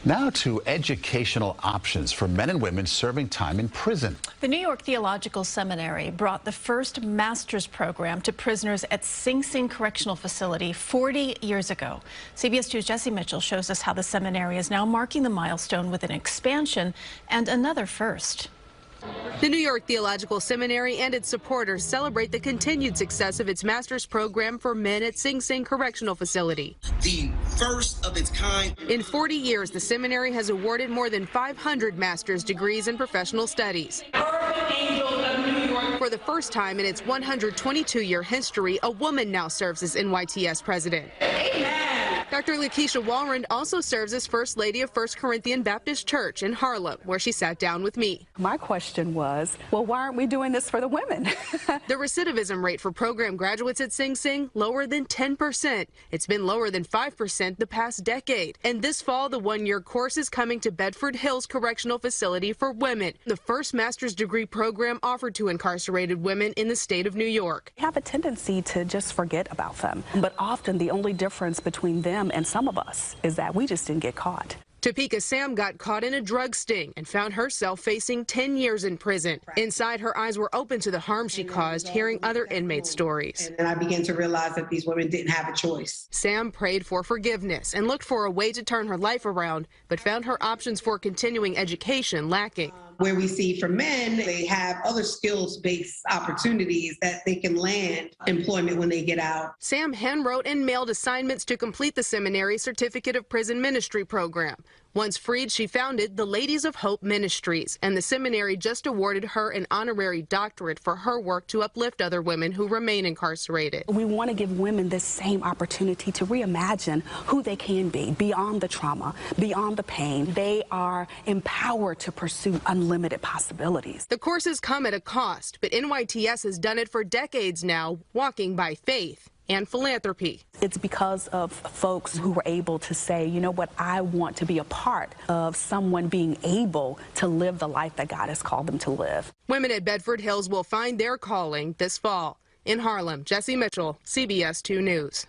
Now to educational options for men and women serving time in prison. The New York Theological Seminary brought the first master's program to prisoners at Sing Sing Correctional Facility 40 years ago. CBS 2's Jesse Mitchell shows us how the seminary is now marking the milestone with an expansion and another first. The New York Theological Seminary and its supporters celebrate the continued success of its master's program for men at Sing Sing Correctional Facility. The first of its kind. In 40 years, the seminary has awarded more than 500 master's degrees in professional studies. For the first time in its 122-year history, a woman now serves as NYTS president. Amen. Dr. Lakeisha Walrond also serves as First Lady of First Corinthian Baptist Church in Harlem, where she sat down with me. My question was, well, why aren't we doing this for the women? The recidivism rate for program graduates at Sing Sing, lower than 10%. It's been lower than 5% the past decade. And this fall, the one-year course is coming to Bedford Hills Correctional Facility for women, the first master's degree program offered to incarcerated women in the state of New York. We have a tendency to just forget about them, but often the only difference between them and some of us is that we just didn't get caught. Topeka Sam got caught in a drug sting and found herself facing 10 years in prison. Inside, her eyes were open to the harm she caused, hearing other inmates' stories. And I began to realize that these women didn't have a choice. Sam prayed for forgiveness and looked for a way to turn her life around, but found her options for continuing education lacking. Where we see for men, they have other skills-based opportunities that they can land employment when they get out. Sam handwrote and mailed assignments to complete the seminary's Certificate of Prison Ministry program. Once freed, she founded the Ladies of Hope Ministries, and the seminary just awarded her an honorary doctorate for her work to uplift other women who remain incarcerated. We want to give women this same opportunity to reimagine who they can be beyond the trauma, beyond the pain. They are empowered to pursue unlimited possibilities. The courses come at a cost, but NYTS has done it for decades now, walking by faith and philanthropy. It's because of folks who were able to say, you know what, I want to be a part of someone being able to live the life that God has called them to live. Women at Bedford Hills will find their calling this fall. In Harlem, Jesse Mitchell, CBS 2 News.